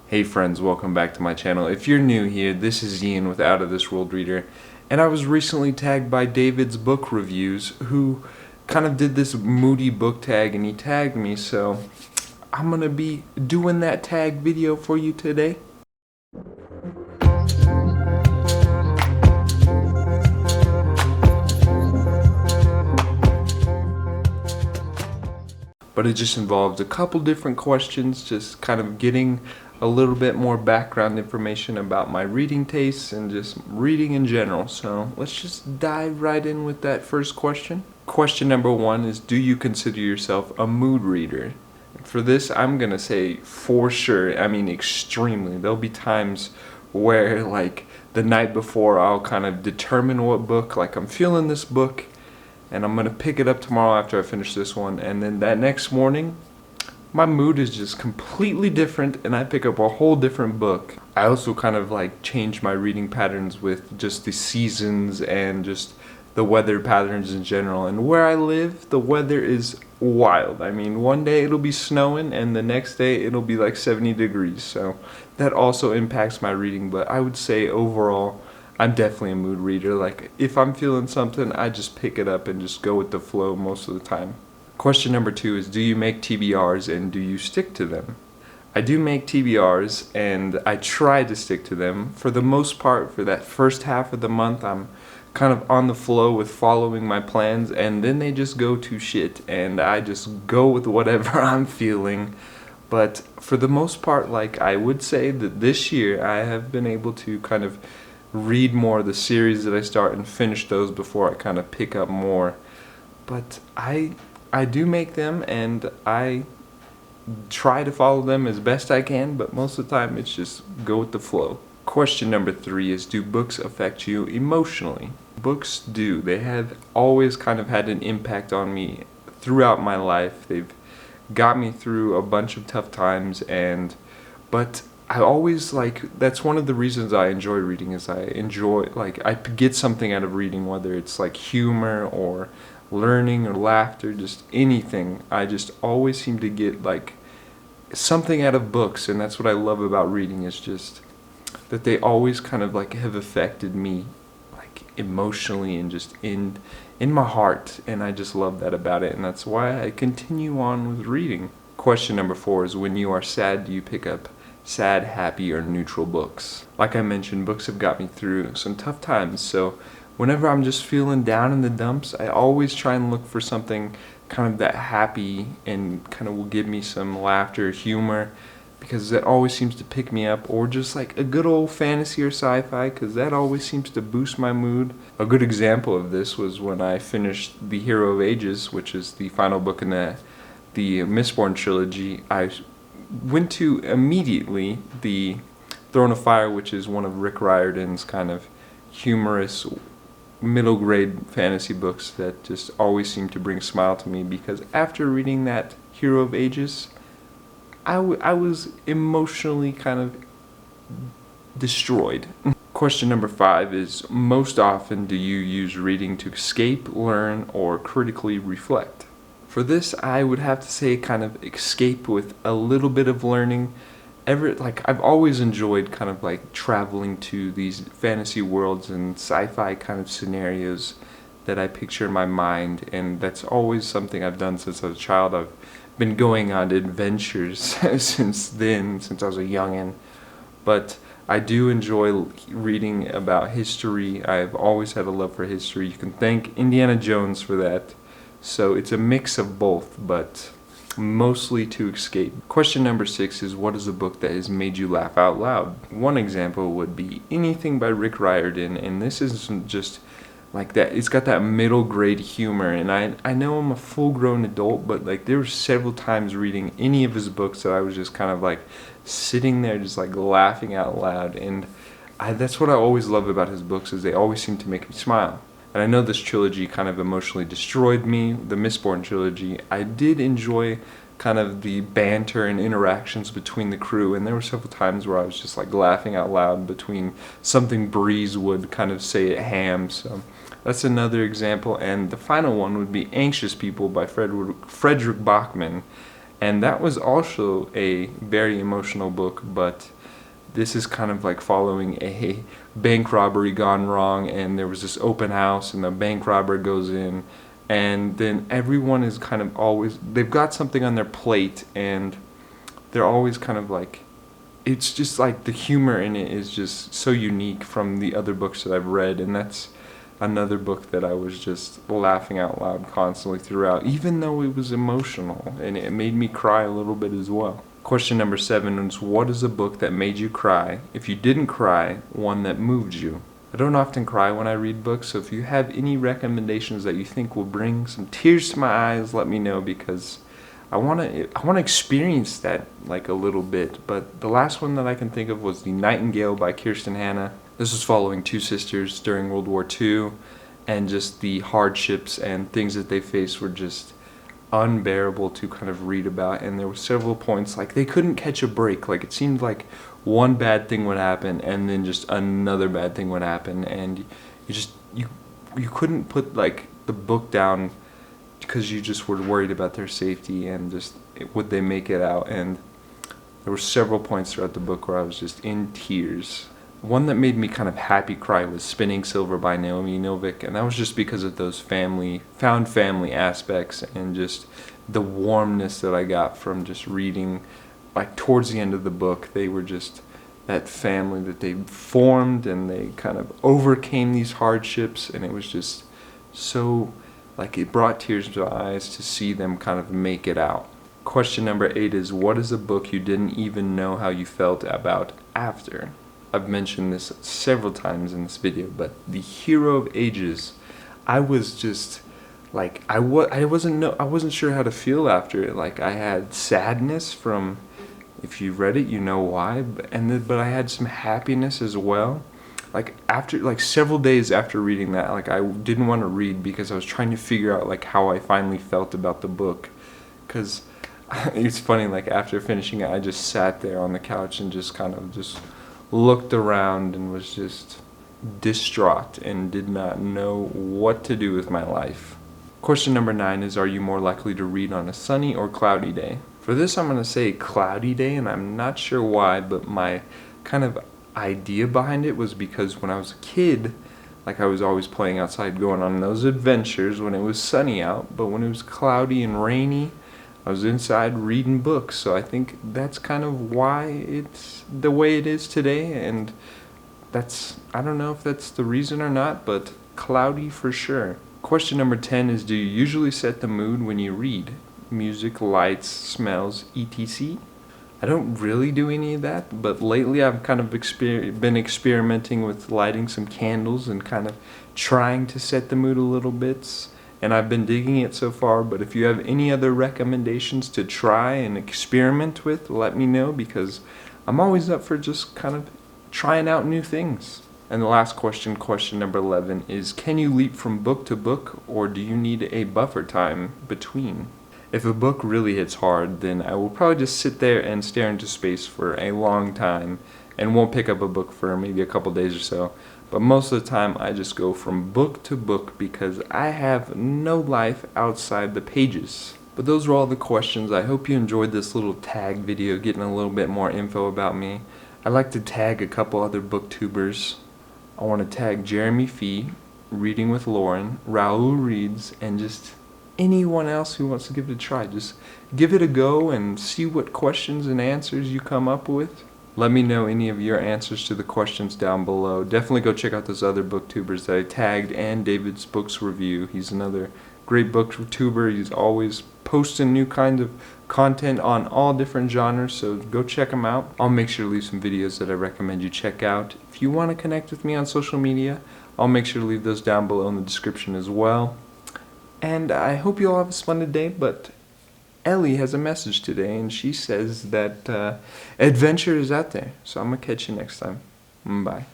Hey friends, welcome back to my channel. If you're new here, this is Ian with Out of This World Reader, and I was recently tagged by David's Book Reviews, who kind of did this Moody Book Tag, and he tagged me, so I'm gonna be doing that tag video for you today. But it just involves a couple different questions, just kind of getting a little bit more background information about my reading tastes and just reading in general. So let's just dive right in with that first question. Question number one is, do you consider yourself a mood reader? For this, I'm gonna say for sure, I mean extremely. There'll be times where like the night before I'll kind of determine what book, like I'm feeling this book and I'm gonna pick it up tomorrow after I finish this one, and then that next morning my mood is just completely different and I pick up a whole different book. I also kind of like change my reading patterns with just the seasons and just the weather patterns in general. And where I live, the weather is wild. I mean, one day it'll be snowing and the next day it'll be like 70 degrees. So that also impacts my reading, but I would say overall I'm definitely a mood reader. Like if I'm feeling something, I just pick it up and just go with the flow most of the time. Question number two is, do you make TBRs and do you stick to them? I do make TBRs and I try to stick to them. For the most part, for that first half of the month, I'm kind of on the flow with following my plans, and then they just go to shit and I just go with whatever I'm feeling. But for the most part, like I would say that this year I have been able to kind of read more of the series that I start and finish those before I kind of pick up more. But I do make them and I try to follow them as best I can, but most of the time it's just go with the flow. Question number three is, do books affect you emotionally? Books do. They have always kind of had an impact on me throughout my life. They've got me through a bunch of tough times, but I always that's one of the reasons I enjoy reading, is I enjoy, I get something out of reading, whether it's like humor or learning or laughter, just anything. I just always seem to get like something out of books, and that's what I love about reading, is just that they always kind of like have affected me like emotionally and just in my heart, and I just love that about it, and that's why I continue on with reading. Question number four is, when you are sad, do you pick up sad, happy, or neutral books? Like I mentioned, books have got me through some tough times, so whenever I'm just feeling down in the dumps, I always try and look for something kind of that happy and kind of will give me some laughter, humor, because that always seems to pick me up, or just like a good old fantasy or sci-fi, because that always seems to boost my mood. A good example of this was when I finished The Hero of Ages, which is the final book in the Mistborn Trilogy. I went to immediately the Throne of Fire, which is one of Rick Riordan's kind of humorous middle grade fantasy books that just always seem to bring a smile to me, because after reading that Hero of Ages, I was emotionally kind of destroyed. Question number five is, most often do you use reading to escape, learn, or critically reflect? For this, I would have to say kind of escape with a little bit of learning. I've always enjoyed kind of like traveling to these fantasy worlds and sci-fi kind of scenarios that I picture in my mind, and that's always something I've done since I was a child. I've been going on adventures since then, since I was a youngin'. But I do enjoy reading about history. I've always had a love for history. You can thank Indiana Jones for that. So it's a mix of both, but mostly to escape. Question number six is, what is a book that has made you laugh out loud? One example would be anything by Rick Riordan, and this isn't just like that. It's got that middle grade humor, and I know I'm a full-grown adult, but like there were several times reading any of his books that I was just kind of like sitting there just like laughing out loud, and that's what I always love about his books, is they always seem to make me smile. And I know this trilogy kind of emotionally destroyed me, the Mistborn Trilogy. I did enjoy kind of the banter and interactions between the crew, and there were several times where I was just like laughing out loud between something Breeze would kind of say at Ham. So that's another example. And the final one would be Anxious People by Frederick Bachman. And that was also a very emotional book, but this is kind of like following a bank robbery gone wrong, and there was this open house and the bank robber goes in, and then everyone is kind of always, they've got something on their plate, and they're always kind of like, it's just like the humor in it is just so unique from the other books that I've read, and that's another book that I was just laughing out loud constantly throughout, even though it was emotional, and it made me cry a little bit as well. Question number 7 is, what is a book that made you cry? If you didn't cry, one that moved you. I don't often cry when I read books, so if you have any recommendations that you think will bring some tears to my eyes, let me know, because I want to experience that like a little bit. But the last one that I can think of was The Nightingale by Kirsten Hanna. This was following two sisters during World War II, and just the hardships and things that they faced were just unbearable to kind of read about. And there were several points like they couldn't catch a break. Like it seemed like one bad thing would happen and then just another bad thing would happen, and you couldn't put like the book down because you just were worried about their safety and just would they make it out. And there were several points throughout the book where I was just in tears. One that made me kind of happy cry was Spinning Silver by Naomi, Novik, and that was just because of those found family aspects and just the warmness that I got from just reading. Like towards the end of the book, they were just that family that they formed, and they kind of overcame these hardships, and it was just so, like, it brought tears to my eyes to see them kind of make it out. Question number 8 is, what is a book you didn't even know how you felt about after? I've mentioned this several times in this video, but The Hero of Ages, I was just like, I wasn't sure how to feel after it. Like, I had sadness from, if you read it, you know why, but I had some happiness as well. Like after, like several days after reading that, like I didn't want to read because I was trying to figure out like how I finally felt about the book. Cause it's funny, like after finishing it, I just sat there on the couch and just kind of just looked around and was just distraught and did not know what to do with my life. Question number 9 is, are you more likely to read on a sunny or cloudy day? For this, I'm going to say cloudy day, and I'm not sure why, but my kind of idea behind it was because when I was a kid, like I was always playing outside, going on those adventures when it was sunny out, but when it was cloudy and rainy, I was inside reading books. So I think that's kind of why it's the way it is today, and that's, I don't know if that's the reason or not, but cloudy for sure. Question number 10 is, do you usually set the mood when you read? Music, lights, smells, etc. I don't really do any of that, but lately I've kind of been experimenting with lighting some candles and kind of trying to set the mood a little bit, and I've been digging it so far. But if you have any other recommendations to try and experiment with, let me know, because I'm always up for just kind of trying out new things. And the last question, question number 11, is, can you leap from book to book, or do you need a buffer time between? If a book really hits hard, then I will probably just sit there and stare into space for a long time and won't pick up a book for maybe a couple days or so. But most of the time I just go from book to book because I have no life outside the pages. But those are all the questions. I hope you enjoyed this little tag video, getting a little bit more info about me. I like to tag a couple other booktubers. I want to tag Jeremy Fee, Reading with Lauren, Raul Reads, and just anyone else who wants to give it a try. Just give it a go and see what questions and answers you come up with. Let me know any of your answers to the questions down below. Definitely go check out those other booktubers that I tagged, and David's Books Review. He's another great booktuber. He's always posting new kinds of content on all different genres, so go check him out. I'll make sure to leave some videos that I recommend you check out. If you want to connect with me on social media, I'll make sure to leave those down below in the description as well. And I hope you all have a splendid day, but Ellie has a message today, and she says that adventure is out there. So I'm going to catch you next time. Bye.